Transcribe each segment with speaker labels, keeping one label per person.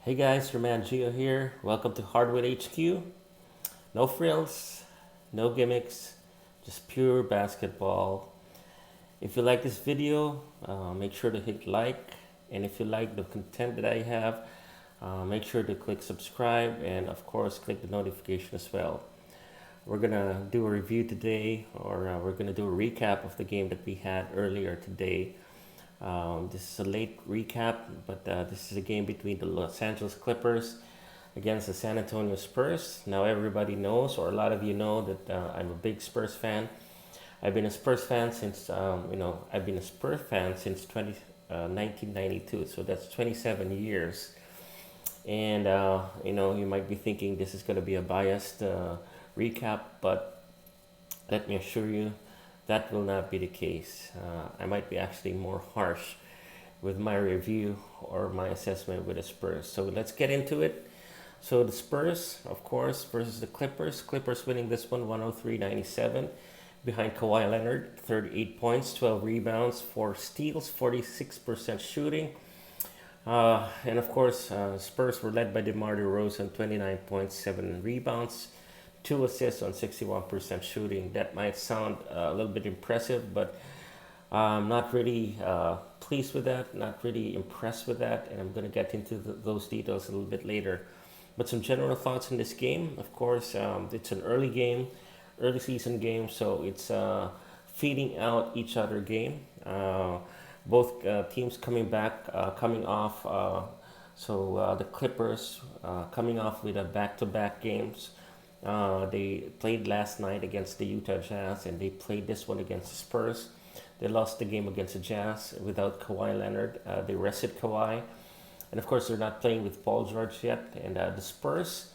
Speaker 1: Hey guys, your man Gio here. Welcome to Hardwood HQ. No frills, no gimmicks, just pure basketball. If you like this video, make sure to hit like. And if you like the content that I have, make sure to click subscribe and, of course, click the notification as well. We're gonna do a review today, or we're gonna do a recap of the game that we had earlier today. This is a late recap, but this is a game between the Los Angeles Clippers against the San Antonio Spurs. Now, everybody knows, or a lot of you know, that I'm a big Spurs fan. I've been a Spurs fan since, I've been a Spurs fan since 1992, so that's 27 years. And, you might be thinking this is going to be a biased recap, but let me assure you that will not be the case. I might be actually more harsh with my review or my assessment with the Spurs. So let's get into it. So the Spurs, of course, versus the Clippers. Clippers winning this one 103-97 behind Kawhi Leonard, 38 points, 12 rebounds, 4 steals, 46% shooting. And of course, Spurs were led by DeMar DeRozan, 29 points, 7 rebounds, 2 assists on 61% shooting. That might sound a little bit impressive, but I'm not really pleased with that, not really impressed with that, and I'm going to get into those details a little bit later. But some general thoughts on this game. Of course, it's an early game, early season game, so it's feeding out each other game. Both teams coming back, coming off. The Clippers coming off with a back-to-back games. They played last night against the Utah Jazz, and they played this one against the Spurs. They lost the game against the Jazz without Kawhi Leonard. They rested Kawhi. And of course, they're not playing with Paul George yet. And the Spurs,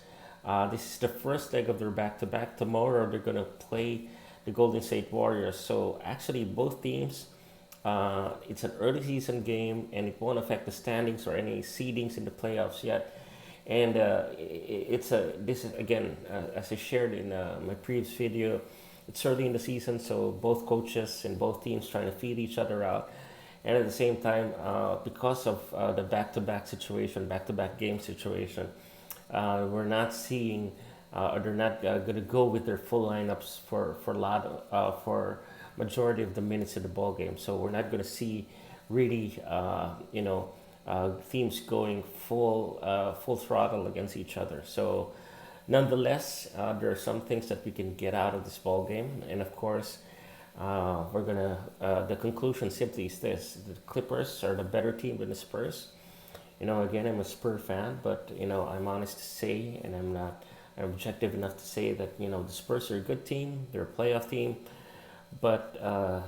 Speaker 1: this is the first leg of their back-to-back. Tomorrow, they're going to play the Golden State Warriors. So actually, both teams, it's an early season game, and it won't affect the standings or any seedings in the playoffs yet. And this is again, as I shared in my previous video, it's early in the season, so both coaches and both teams trying to feed each other out. And at the same time, because of the back-to-back situation, back-to-back game situation, we're not seeing, or they're not going to go with their full lineups for majority of the minutes in the ball game. So we're not going to see really, teams going full throttle against each other. So, nonetheless, there are some things that we can get out of this ball game, and of course, we're gonna. The conclusion simply is this: the Clippers are the better team than the Spurs. Again, I'm a Spurs fan, but I'm honest to say, and I'm not. I'm objective enough to say that the Spurs are a good team. They're a playoff team, but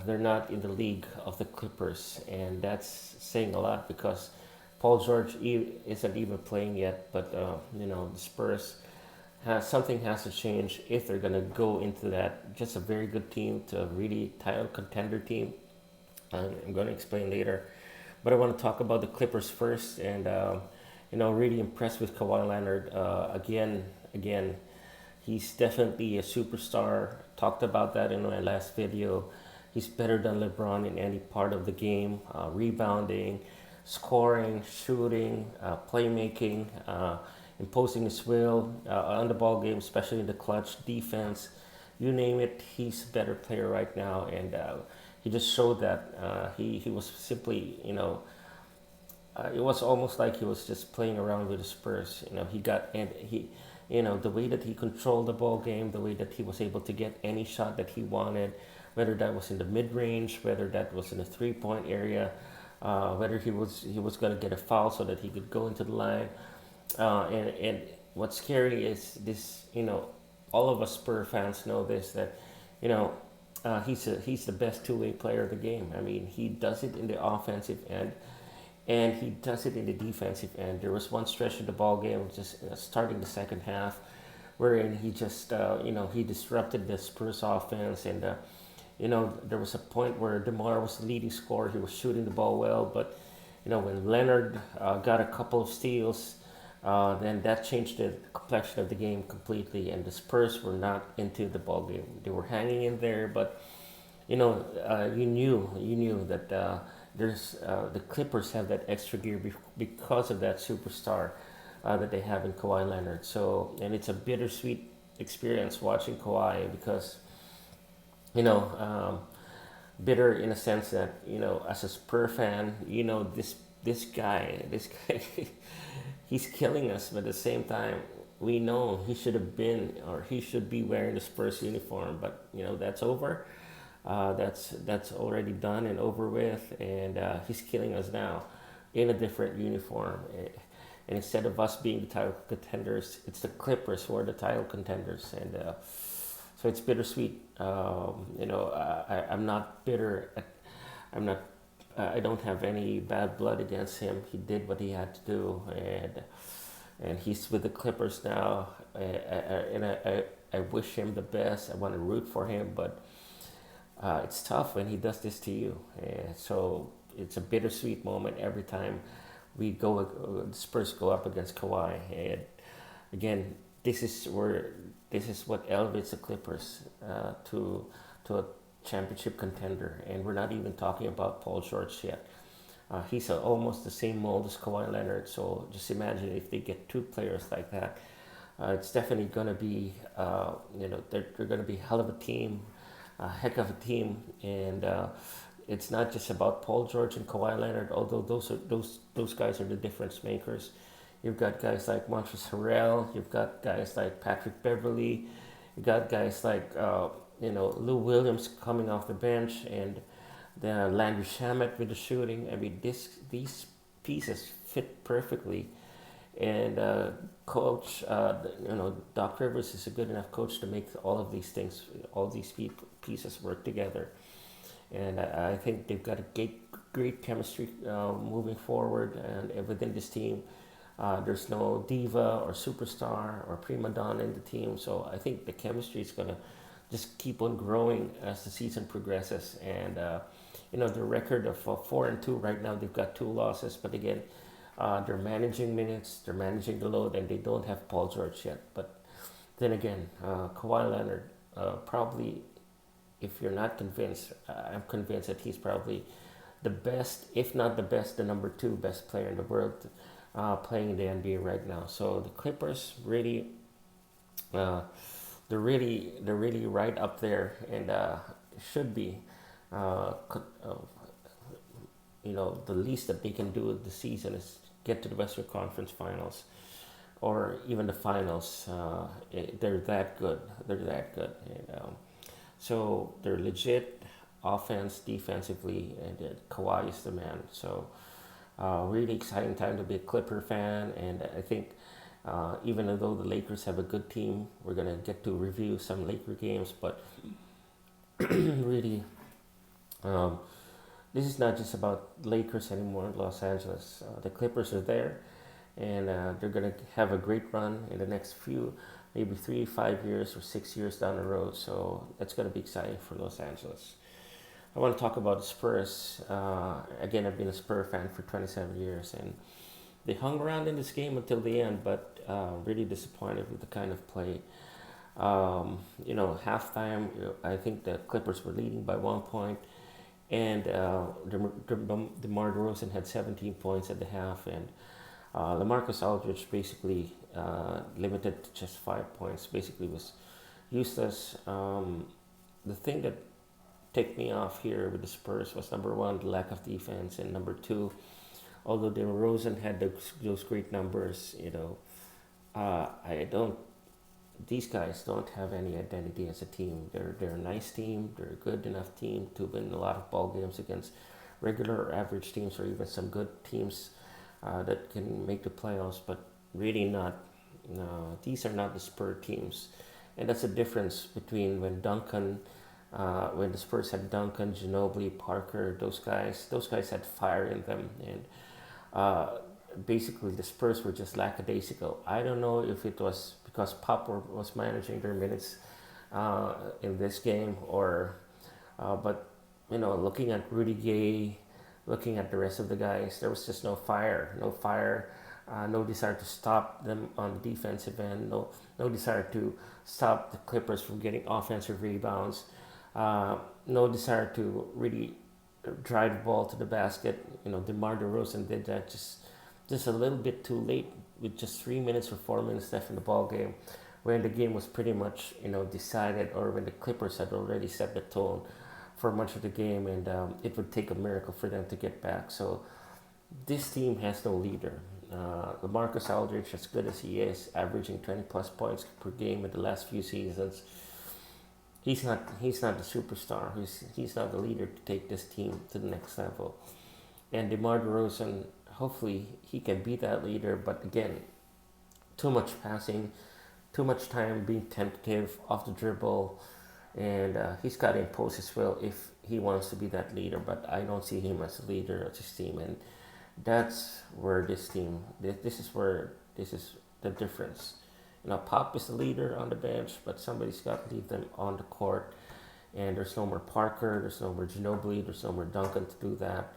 Speaker 1: they're not in the league of the Clippers, and that's saying a lot because Paul George isn't even playing yet. But the Spurs something has to change if they're gonna go into that just a very good team to a really title contender team. I'm going to explain later, but I want to talk about the Clippers first, and really impressed with Kawhi Leonard again. He's definitely a superstar. Talked about that in my last video. He's better than LeBron in any part of the game, rebounding, scoring, shooting, playmaking, imposing his will on the ball game, especially in the clutch, defense, you name it. He's a better player right now, and he just showed that he was simply, it was almost like he was just playing around with the Spurs. The way that he controlled the ball game, the way that he was able to get any shot that he wanted, whether that was in the mid range, whether that was in the 3 point area, whether he was going to get a foul so that he could go into the line. And what's scary is this. All of us Spurs fans know this, that he's the best two-way player of the game. I mean, he does it in the offensive end, and he does it in the defensive end. There was one stretch of the ball game, just starting the second half, wherein he just he disrupted the Spurs offense, and there was a point where DeMar was the leading scorer. He was shooting the ball well, but when Leonard got a couple of steals, then that changed the complexion of the game completely, and the Spurs were not into the ball game. They were hanging in there, but you knew that there's the Clippers have that extra gear because of that superstar. that they have in Kawhi Leonard. So, and it's a bittersweet experience watching Kawhi because, you know, bitter in a sense that, as a Spur fan, this guy, he's killing us, but at the same time, we know he should have been or he should be wearing the Spurs uniform, but that's over. That's already done and over with, and he's killing us now in a different uniform. And instead of us being the title contenders, it's the Clippers who are the title contenders, and so it's bittersweet. I'm not bitter. I'm not. I don't have any bad blood against him. He did what he had to do, and he's with the Clippers now. I wish him the best. I want to root for him, but it's tough when he does this to you. And so it's a bittersweet moment every time the Spurs go up against Kawhi. And again, this is what elevates the Clippers to a championship contender. And we're not even talking about Paul George yet. He's almost the same mold as Kawhi Leonard. So just imagine if they get two players like that. It's definitely going to be, they're going to be a hell of a team, a heck of a team, and it's not just about Paul George and Kawhi Leonard. Although those guys are the difference makers. You've got guys like Montrezl Harrell. You've got guys like Patrick Beverley. You got guys like Lou Williams coming off the bench, and the Landry Shamet with the shooting. I mean, these pieces fit perfectly. And coach, Doc Rivers is a good enough coach to make all of these things, all of these pieces work together. And I think they've got a great chemistry moving forward. And within this team, there's no diva or superstar or prima donna in the team. So I think the chemistry is going to just keep on growing as the season progresses. And, the record of 4-2 right now, they've got 2 losses. But again, they're managing minutes, they're managing the load, and they don't have Paul George yet. But then again, Kawhi Leonard, probably, if you're not convinced, I'm convinced that he's probably the best, if not the best, the number 2 best player in the world playing in the NBA right now. So the Clippers really, they're really right up there, and should be. Uh, the least that they can do this season is get to the Western Conference Finals, or even the finals. They're that good. They're that good. And, so they're legit, offense, defensively, and Kawhi is the man. So really exciting time to be a Clipper fan, and I think even though the Lakers have a good team, we're gonna get to review some Laker games, but really. This is not just about Lakers anymore in Los Angeles. The Clippers are there, and they're going to have a great run in the next maybe 3, 5 years, or 6 years down the road. So that's going to be exciting for Los Angeles. I want to talk about the Spurs. Again, I've been a Spurs fan for 27 years, and they hung around in this game until the end, but really disappointed with the kind of play. Halftime, I think the Clippers were leading by 1 point. And DeMar DeRozan had 17 points at the half, and LaMarcus Aldridge basically limited to just 5 points. Basically, was useless. The thing that ticked me off here with the Spurs was, number one, the lack of defense, and number two, although DeRozan had those great numbers, I don't. These guys don't have any identity as a team. They're a nice team. They're a good enough team to win a lot of ball games against regular or average teams, or even some good teams that can make the playoffs. But really not. No, these are not the Spurs teams, and that's the difference between when the Spurs had Duncan, Ginobili, Parker. Those guys had fire in them, and basically the Spurs were just lackadaisical. I don't know if it was because Pop was managing their minutes in this game, but looking at Rudy Gay, looking at the rest of the guys, there was just no fire, no desire to stop them on the defensive end, no desire to stop the Clippers from getting offensive rebounds, no desire to really drive the ball to the basket. DeMar DeRozan did that just a little bit too late with just 3 minutes or 4 minutes left in the ball game, when the game was pretty much decided, or when the Clippers had already set the tone for much of the game, and it would take a miracle for them to get back. So this team has no leader. LaMarcus Aldridge, as good as he is, averaging 20 plus points per game in the last few seasons, he's not the superstar. He's not the leader to take this team to the next level. And DeMar DeRozan, hopefully he can be that leader, but again, too much passing, too much time being tentative off the dribble, and he's got to impose his will if he wants to be that leader. But I don't see him as a leader of this team, and that's where this is the difference. Pop is the leader on the bench, but somebody's got to leave them on the court. And there's no more Parker, there's no more Ginobili, there's no more Duncan to do that.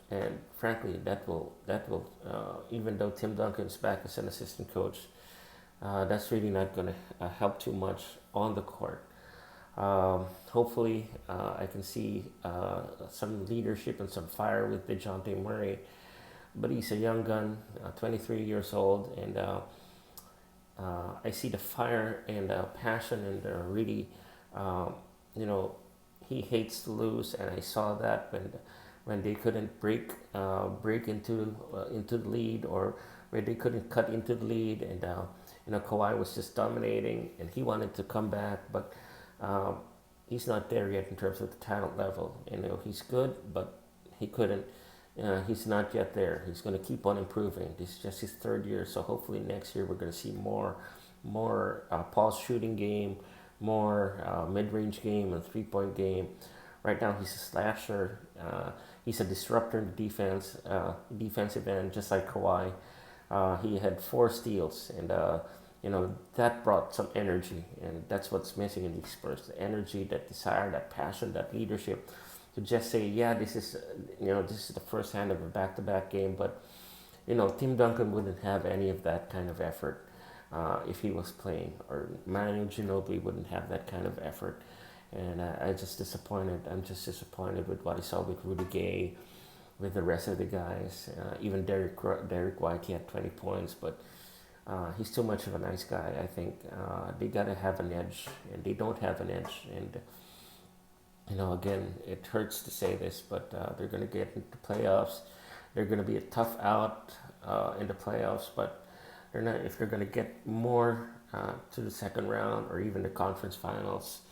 Speaker 1: And frankly, that will even though Tim Duncan's back as an assistant coach, that's really not going to help too much on the court. Hopefully, I can see some leadership and some fire with DeJounte Murray, but he's a young gun, 23 years old, and I see the fire and passion, and really, you know, he hates to lose, and I saw that when they couldn't break into the lead, or where they couldn't cut into the lead, and Kawhi was just dominating, and he wanted to come back, but he's not there yet in terms of the talent level. He's good, but he couldn't. He's not yet there. He's going to keep on improving. This is just his third year, so hopefully next year we're going to see more Paul's shooting game, more mid-range game and three-point game. Right now he's a slasher. He's a disruptor in the defensive end, just like Kawhi. He had 4 steals, and that brought some energy, and that's what's missing in these Spurs: the energy, that desire, that passion, that leadership, to just say, yeah, this is the first hand of a back-to-back game. But Tim Duncan wouldn't have any of that kind of effort if he was playing, or Manu Ginobili wouldn't have that kind of effort. And I'm just disappointed with what I saw with Rudy Gay, with the rest of the guys. Even Derek White, he had 20 points, but he's too much of a nice guy. I think they gotta have an edge, and they don't have an edge. And again, it hurts to say this, but they're gonna get into playoffs. They're gonna be a tough out in the playoffs, but they're not. If they're gonna get more to the second round, or even the conference finals,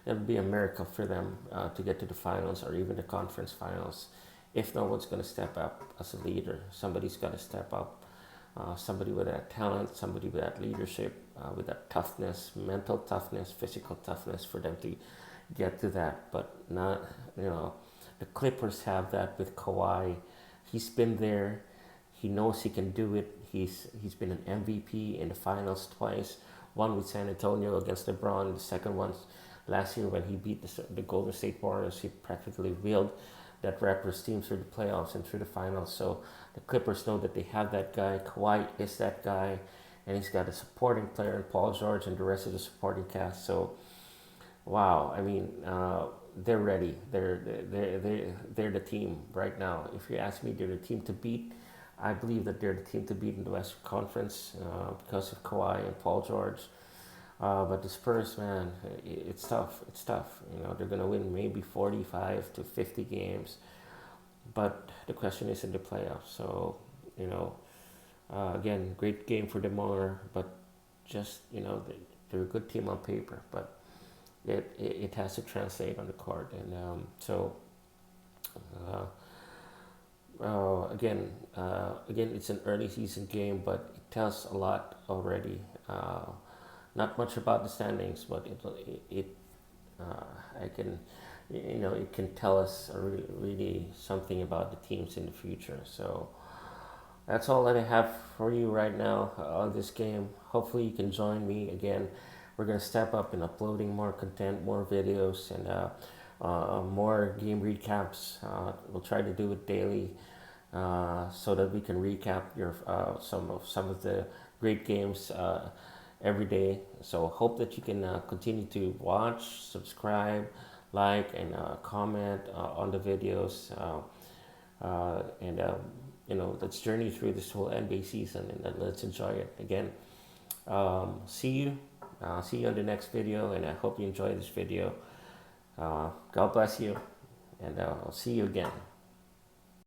Speaker 1: it would be a miracle for them to get to the finals, or even the conference finals, if no one's going to step up as a leader. Somebody's got to step up. Somebody with that talent, somebody with that leadership, with that toughness, mental toughness, physical toughness, for them to get to that. But not, the Clippers have that with Kawhi. He's been there. He knows he can do it. He's been an MVP in the finals twice. One with San Antonio against LeBron. The second one last year when he beat the Golden State Warriors. He practically wheeled that Raptors team through the playoffs and through the finals. So the Clippers know that they have that guy. Kawhi is that guy, and he's got a supporting player in Paul George and the rest of the supporting cast. So, wow, I mean, they're ready. They're the team right now. If you ask me, they're the team to beat. I believe that they're the team to beat in the Western Conference because of Kawhi and Paul George. But the Spurs, man, it's tough. It's tough. They're going to win maybe 45 to 50 games. But the question is in the playoffs. So, again, great game for DeMar. But just, they're a good team on paper. But it has to translate on the court. And again, it's an early season game, but it tells a lot already. Not much about the standings, but it can tell us really something about the teams in the future. So that's all that I have for you right now on this game. Hopefully you can join me again. We're gonna step up in uploading more content, more videos, and more game recaps. We'll try to do it daily, so that we can recap some of the great games every day. So hope that you can continue to watch, subscribe, like, and comment on the videos, and let's journey through this whole NBA season, and let's enjoy it again. See you. See you on the next video, and I hope you enjoy this video. God bless you, and I'll see you again.